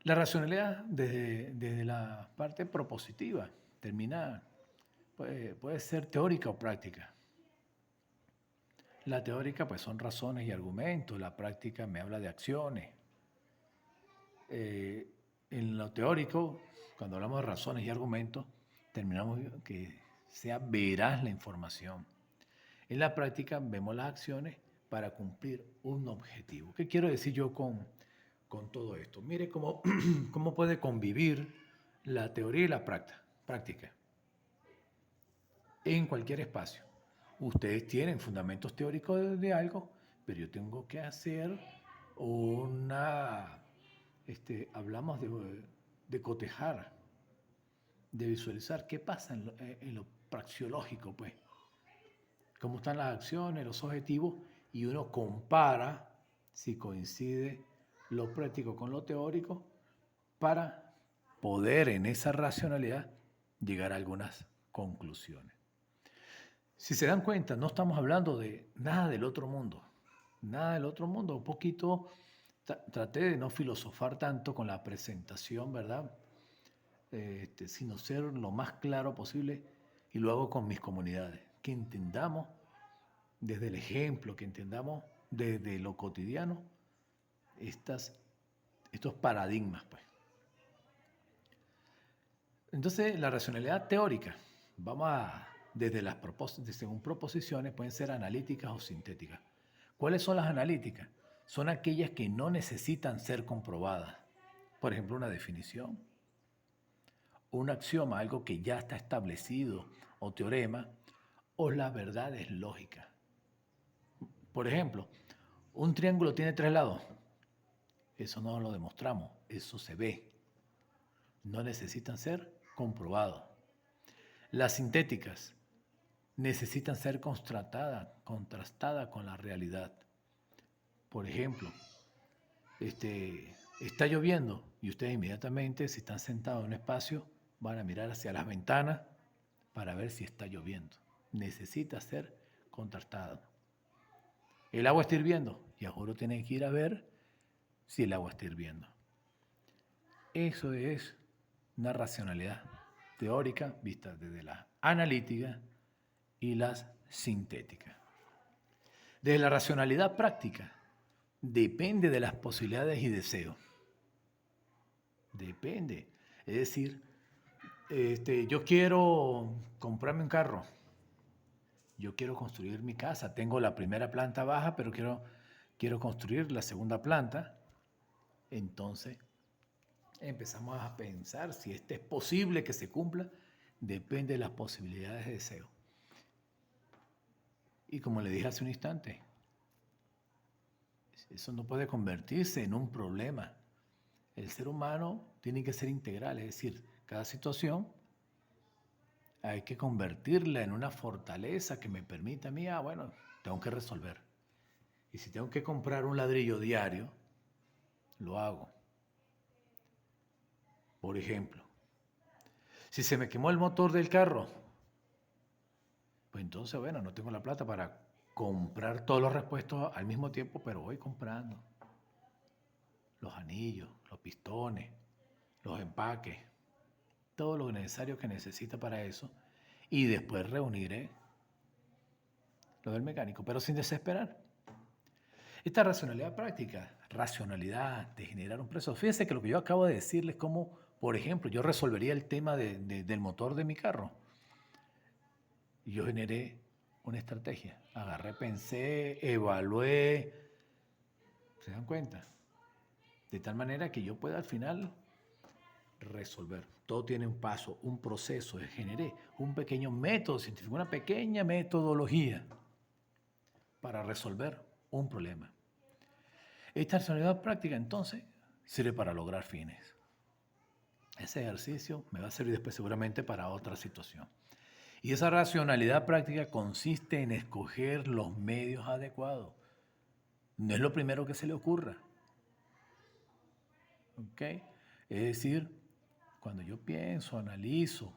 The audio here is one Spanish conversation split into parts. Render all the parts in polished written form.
La racionalidad desde la parte propositiva termina, puede ser teórica o práctica. La teórica pues son razones y argumentos, la práctica me habla de acciones. Eh, en lo teórico, cuando hablamos de razones y argumentos, terminamos que sea veraz la información. En la práctica vemos las acciones para cumplir un objetivo. ¿Qué quiero decir yo con todo esto? Mire cómo, cómo puede convivir la teoría y la práctica en cualquier espacio. Ustedes tienen fundamentos teóricos de algo, pero yo tengo que hacer una, hablamos de cotejar, de visualizar qué pasa en lo praxiológico, pues, cómo están las acciones, los objetivos, y uno compara si coincide lo práctico con lo teórico para poder en esa racionalidad llegar a algunas conclusiones. Si se dan cuenta, no estamos hablando de nada del otro mundo, nada del otro mundo. Un poquito traté de no filosofar tanto con la presentación, ¿verdad? Sino ser lo más claro posible, y lo hago con mis comunidades, que entendamos desde el ejemplo, que entendamos desde lo cotidiano estos paradigmas, pues. Entonces, la racionalidad teórica, según proposiciones, pueden ser analíticas o sintéticas. ¿Cuáles son las analíticas? Son aquellas que no necesitan ser comprobadas. Por ejemplo, una definición, un axioma, algo que ya está establecido, o teorema, o las verdades lógicas. Por ejemplo, un triángulo tiene 3 lados. Eso no lo demostramos, eso se ve. No necesitan ser comprobados. Las sintéticas necesitan ser contrastadas con la realidad. Por ejemplo, está lloviendo y ustedes inmediatamente, si están sentados en un espacio, van a mirar hacia las ventanas para ver si está lloviendo. Necesita ser contrastado. El agua está hirviendo y ahora tienen que ir a ver si el agua está hirviendo. Eso es una racionalidad teórica vista desde la analítica y las sintéticas. Desde la racionalidad práctica, depende de las posibilidades y deseos. Depende. Es decir, yo quiero comprarme un carro, yo quiero construir mi casa, tengo la primera planta baja, pero quiero construir la segunda planta. Entonces, empezamos a pensar si es posible que se cumpla, depende de las posibilidades de deseo. Y como le dije hace un instante, eso no puede convertirse en un problema. El ser humano tiene que ser integral, es decir, cada situación hay que convertirla en una fortaleza que me permita a mí, bueno, tengo que resolver. Y si tengo que comprar un ladrillo diario, lo hago. Por ejemplo, si se me quemó el motor del carro, pues entonces, bueno, no tengo la plata para comprar todos los repuestos al mismo tiempo, pero voy comprando los anillos, los pistones, los empaques, todo lo necesario que necesita para eso, y después reuniré lo del mecánico, pero sin desesperar. Esta racionalidad práctica, racionalidad de generar un precio. Fíjense que lo que yo acabo de decirles, como, por ejemplo, yo resolvería el tema del motor de mi carro. Y yo generé una estrategia. Agarré, pensé, evalué. ¿Se dan cuenta? De tal manera que yo pueda al final resolver. Todo tiene un paso, un proceso. Generé un pequeño método científico, una pequeña metodología para resolver un problema. Esta racionalidad práctica, entonces, sirve para lograr fines. Ese ejercicio me va a servir después seguramente para otra situación. Y esa racionalidad práctica consiste en escoger los medios adecuados. No es lo primero que se le ocurra. ¿Ok? Es decir, cuando yo pienso, analizo,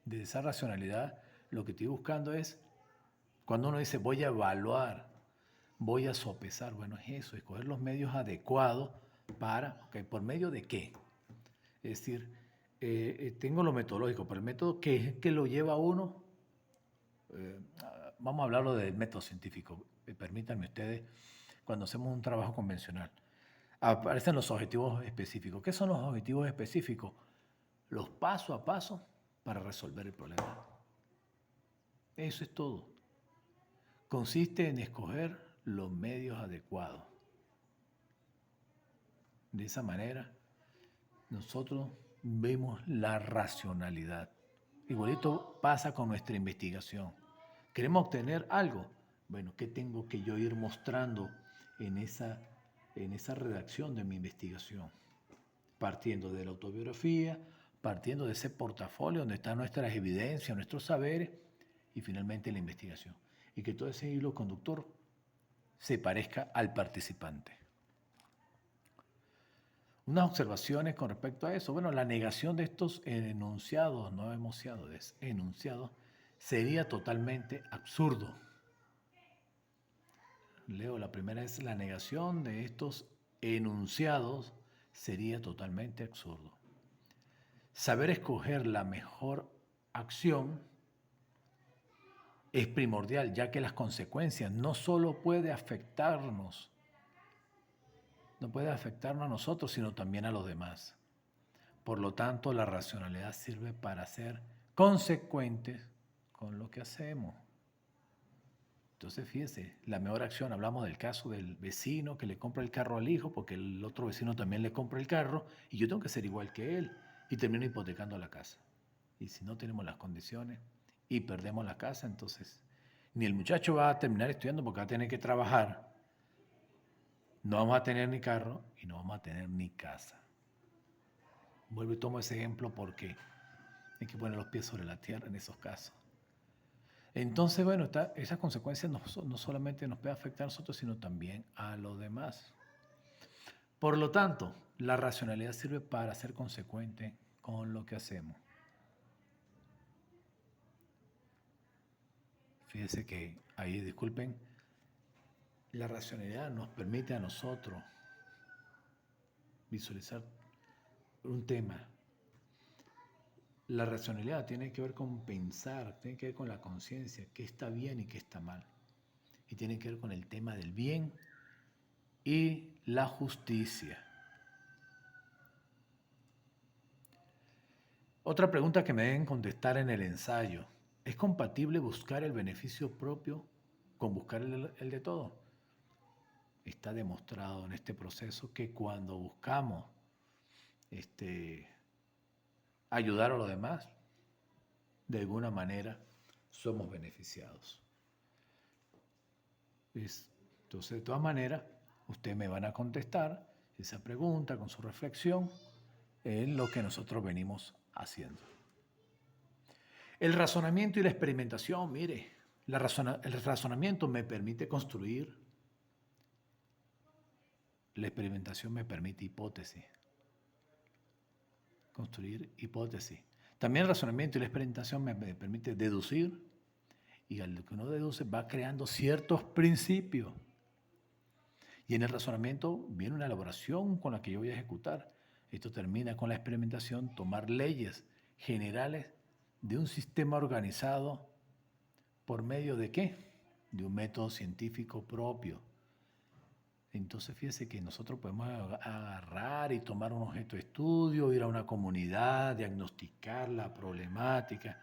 de esa racionalidad, lo que estoy buscando es, cuando uno dice voy a evaluar, voy a sopesar, bueno, es eso, escoger los medios adecuados ¿por medio de qué? Es decir, tengo lo metodológico, pero el método que lo lleva a uno, vamos a hablarlo del método científico. Permítanme ustedes, cuando hacemos un trabajo convencional, aparecen los objetivos específicos. ¿Qué son los objetivos específicos? Los paso a paso para resolver el problema. Eso es todo. Consiste en escoger los medios adecuados. De esa manera, nosotros vemos la racionalidad. Igualito pasa con nuestra investigación. ¿Queremos obtener algo? Bueno, ¿qué tengo que yo ir mostrando en esa redacción de mi investigación? Partiendo de la autobiografía, partiendo de ese portafolio donde están nuestras evidencias, nuestros saberes y finalmente la investigación. Y que todo ese hilo conductor se parezca al participante. Unas observaciones con respecto a eso. Bueno, la negación de estos enunciados, no enunciados, sería totalmente absurdo. Leo, la primera es la negación de estos enunciados sería totalmente absurdo. Saber escoger la mejor acción es primordial, ya que las consecuencias no solo pueden afectarnos, no puede afectarnos a nosotros, sino también a los demás. Por lo tanto, la racionalidad sirve para ser consecuentes con lo que hacemos. Entonces, fíjese, la mejor acción, hablamos del caso del vecino que le compra el carro al hijo porque el otro vecino también le compra el carro y yo tengo que ser igual que él y termino hipotecando la casa. Y si no tenemos las condiciones y perdemos la casa, entonces ni el muchacho va a terminar estudiando porque va a tener que trabajar, no vamos a tener ni carro y no vamos a tener ni casa. Vuelvo y tomo ese ejemplo porque hay que poner los pies sobre la tierra en esos casos. Entonces, bueno, esas consecuencias no solamente nos pueden afectar a nosotros, sino también a los demás. Por lo tanto, la racionalidad sirve para ser consecuente con lo que hacemos. Fíjense que ahí, disculpen, la racionalidad nos permite a nosotros visualizar un tema. La racionalidad tiene que ver con pensar, tiene que ver con la conciencia, qué está bien y qué está mal. Y tiene que ver con el tema del bien y la justicia. Otra pregunta que me deben contestar en el ensayo. ¿Es compatible buscar el beneficio propio con buscar el de todo? Está demostrado en este proceso que cuando buscamos ayudar a los demás, de alguna manera somos beneficiados. Entonces, de todas maneras, ustedes me van a contestar esa pregunta con su reflexión en lo que nosotros venimos haciendo. El razonamiento y la experimentación, mire, el razonamiento me permite construir, la experimentación me permite hipótesis. Construir hipótesis. También el razonamiento y la experimentación me permite deducir y al que uno deduce va creando ciertos principios. Y en el razonamiento viene una elaboración con la que yo voy a ejecutar. Esto termina con la experimentación, tomar leyes generales de un sistema organizado por medio de ¿qué? De un método científico propio. Entonces fíjense que nosotros podemos agarrar y tomar un objeto de estudio, ir a una comunidad, diagnosticar la problemática,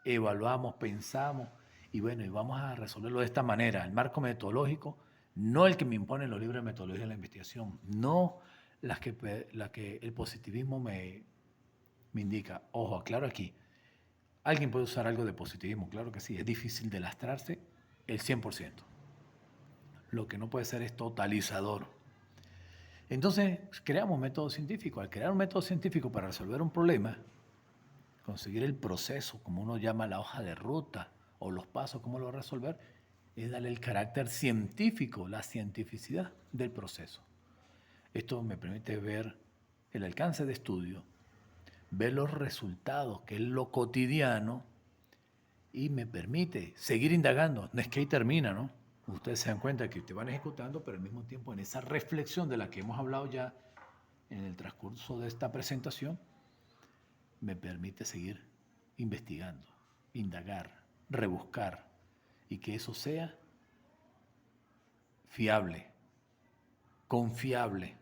evaluamos, pensamos y bueno, y vamos a resolverlo de esta manera. El marco metodológico, no el que me imponen los libros de metodología de la investigación, no la que el positivismo me indica. Ojo, aclaro aquí, ¿alguien puede usar algo de positivismo? Claro que sí, es difícil de lastrarse el 100%. Lo que no puede ser es totalizador. Entonces, creamos método científico. Al crear un método científico para resolver un problema, conseguir el proceso, como uno llama la hoja de ruta, o los pasos, cómo lo va a resolver, es darle el carácter científico, la cientificidad del proceso. Esto me permite ver el alcance de estudio, ver los resultados, que es lo cotidiano, y me permite seguir indagando. No es que ahí termina, ¿no? Ustedes se dan cuenta que ustedes van ejecutando, pero al mismo tiempo en esa reflexión de la que hemos hablado ya en el transcurso de esta presentación me permite seguir investigando, indagar, rebuscar y que eso sea fiable, confiable.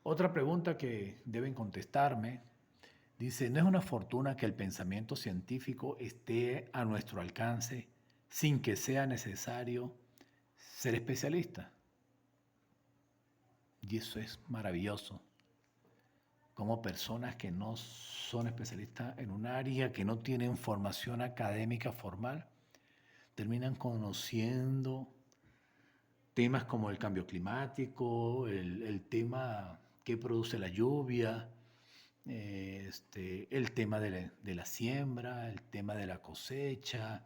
Otra pregunta que deben contestarme dice, ¿no es una fortuna que el pensamiento científico esté a nuestro alcance sin que sea necesario ser especialista? Y eso es maravilloso. Como personas que no son especialistas en un área, que no tienen formación académica formal, terminan conociendo temas como el cambio climático, el tema que produce la lluvia, el tema de la siembra, el tema de la cosecha,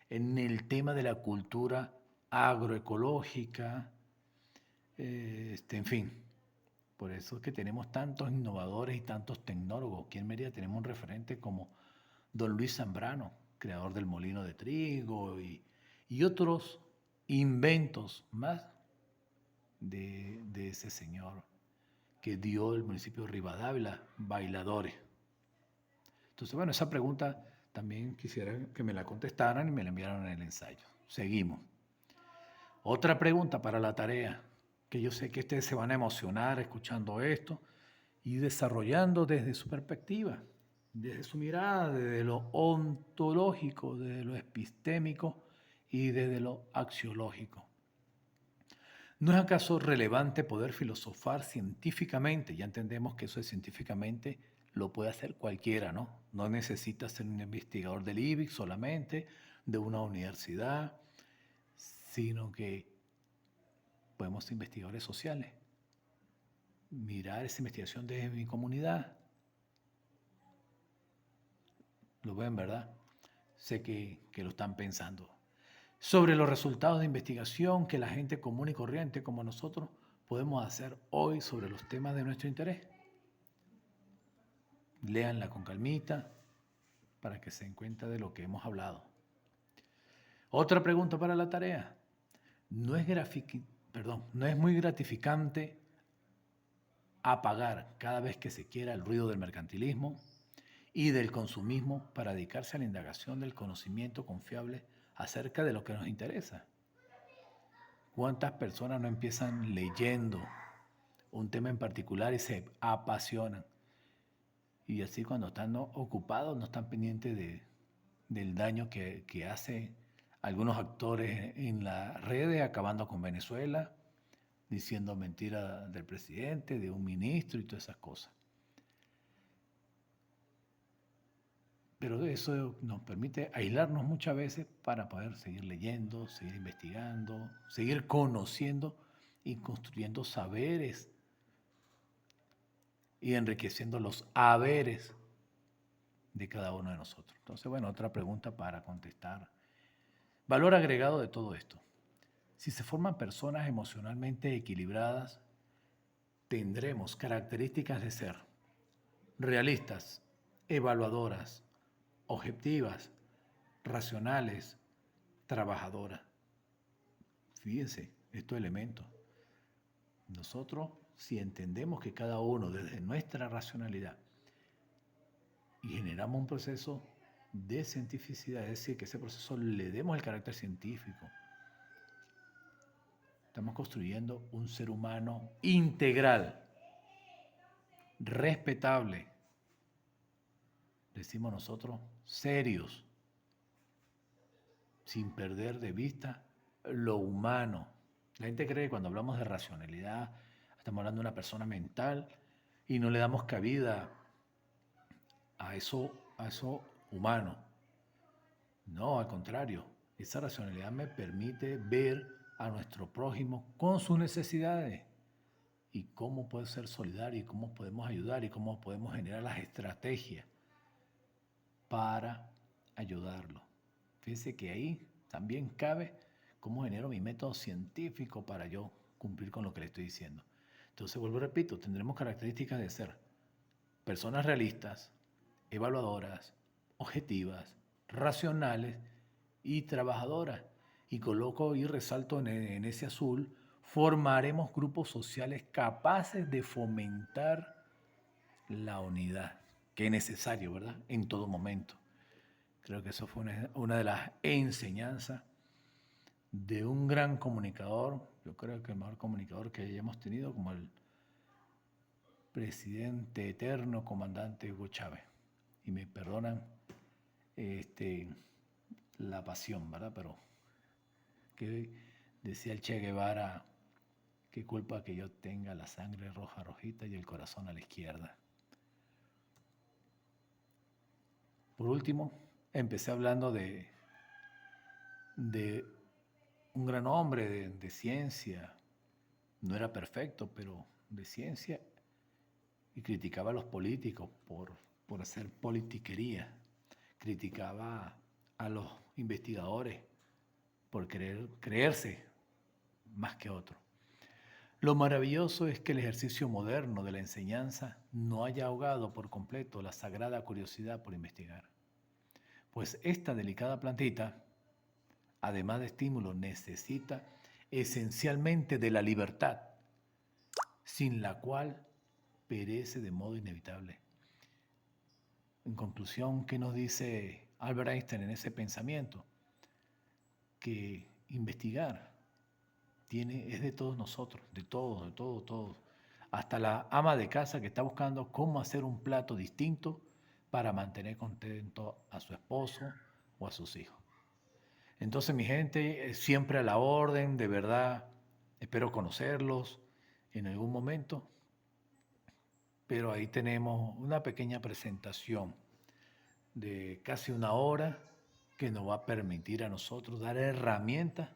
en el tema de la cultura agroecológica, en fin. Por eso es que tenemos tantos innovadores y tantos tecnólogos. Aquí en Mérida tenemos un referente como don Luis Zambrano, creador del molino de trigo y otros inventos más de ese señor que dio el municipio de Rivadavia, bailadores. Entonces, bueno, esa pregunta también quisiera que me la contestaran y me la enviaran en el ensayo. Seguimos. Otra pregunta para la tarea, que yo sé que ustedes se van a emocionar escuchando esto y desarrollando desde su perspectiva, desde su mirada, desde lo ontológico, desde lo epistémico y desde lo axiológico. ¿No es acaso relevante poder filosofar científicamente? Ya entendemos que eso de científicamente lo puede hacer cualquiera, ¿no? No necesita ser un investigador del IBIC solamente, de una universidad, sino que podemos ser investigadores sociales. Mirar esa investigación desde mi comunidad. Lo ven, ¿verdad? Sé que lo están pensando. Sobre los resultados de investigación que la gente común y corriente como nosotros podemos hacer hoy sobre los temas de nuestro interés. Léanla con calmita para que se den cuenta de lo que hemos hablado. Otra pregunta para la tarea. ¿No es muy gratificante apagar cada vez que se quiera el ruido del mercantilismo y del consumismo para dedicarse a la indagación del conocimiento confiable acerca de lo que nos interesa? ¿Cuántas personas no empiezan leyendo un tema en particular y se apasionan? Y así cuando están ocupados no están pendientes del daño que hace algunos actores en las redes, acabando con Venezuela, diciendo mentiras del presidente, de un ministro y todas esas cosas. Pero eso nos permite aislarnos muchas veces para poder seguir leyendo, seguir investigando, seguir conociendo y construyendo saberes y enriqueciendo los haberes de cada uno de nosotros. Entonces, bueno, otra pregunta para contestar. Valor agregado de todo esto. Si se forman personas emocionalmente equilibradas, tendremos características de ser realistas, evaluadoras, objetivas, racionales, trabajadoras. Fíjense estos elementos. Nosotros, si entendemos que cada uno desde nuestra racionalidad y generamos un proceso de cientificidad, es decir, que ese proceso le demos el carácter científico, estamos construyendo un ser humano integral, respetable, decimos nosotros, serios, sin perder de vista lo humano. La gente cree que cuando hablamos de racionalidad estamos hablando de una persona mental y no le damos cabida a eso humano. No, al contrario, esa racionalidad me permite ver a nuestro prójimo con sus necesidades y cómo puede ser solidario y cómo podemos ayudar y cómo podemos generar las estrategias para ayudarlo. Fíjense que ahí también cabe cómo genero mi método científico para yo cumplir con lo que le estoy diciendo. Entonces, vuelvo y repito, tendremos características de ser personas realistas, evaluadoras, objetivas, racionales y trabajadoras. Y coloco y resalto en ese azul formaremos grupos sociales capaces de fomentar la unidad, que es necesario, ¿verdad? En todo momento. Creo que eso fue una de las enseñanzas de un gran comunicador, yo creo que el mejor comunicador que hayamos tenido, como el presidente eterno, comandante Hugo Chávez. Y me perdonan la pasión, ¿verdad? Pero que decía el Che Guevara, qué culpa que yo tenga la sangre roja rojita y el corazón a la izquierda. Por último, empecé hablando de un gran hombre de ciencia, no era perfecto, pero de ciencia, y criticaba a los políticos por hacer politiquería, criticaba a los investigadores por creerse más que otros. Lo maravilloso es que el ejercicio moderno de la enseñanza no haya ahogado por completo la sagrada curiosidad por investigar. Pues esta delicada plantita, además de estímulo, necesita esencialmente de la libertad, sin la cual perece de modo inevitable. En conclusión, ¿qué nos dice Albert Einstein en ese pensamiento? Que investigar es de todos nosotros, de todos. Hasta la ama de casa que está buscando cómo hacer un plato distinto para mantener contento a su esposo o a sus hijos. Entonces, mi gente, siempre a la orden, de verdad, espero conocerlos en algún momento. Pero ahí tenemos una pequeña presentación de casi una hora que nos va a permitir a nosotros dar herramientas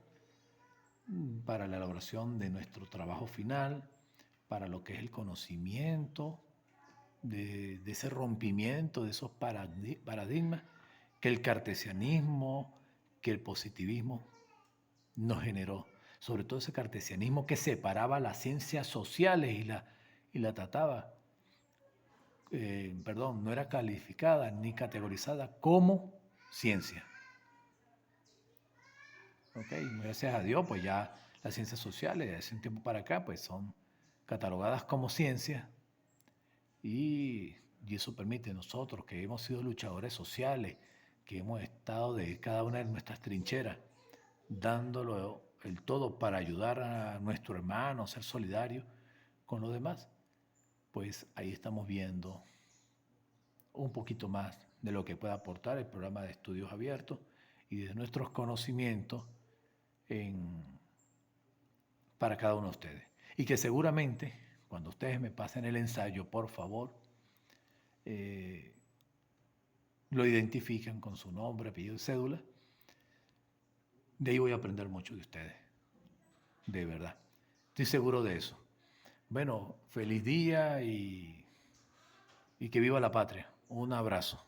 para la elaboración de nuestro trabajo final, para lo que es el conocimiento, de ese rompimiento, de esos paradigmas que el cartesianismo, que el positivismo nos generó. Sobre todo ese cartesianismo que separaba las ciencias sociales y la trataba, no era calificada ni categorizada como ciencia. Okay, gracias a Dios, pues ya las ciencias sociales, de hace un tiempo para acá, pues son catalogadas como ciencia y eso permite a nosotros que hemos sido luchadores sociales, que hemos estado de cada una de nuestras trincheras, dándolo el todo para ayudar a nuestro hermano, ser solidarios con los demás, pues ahí estamos viendo un poquito más de lo que puede aportar el programa de estudios abiertos y de nuestros conocimientos para cada uno de ustedes. Y que seguramente, cuando ustedes me pasen el ensayo, por favor, lo identifican con su nombre, apellido y cédula. De ahí voy a aprender mucho de ustedes, de verdad. Estoy seguro de eso. Bueno, feliz día y que viva la patria. Un abrazo.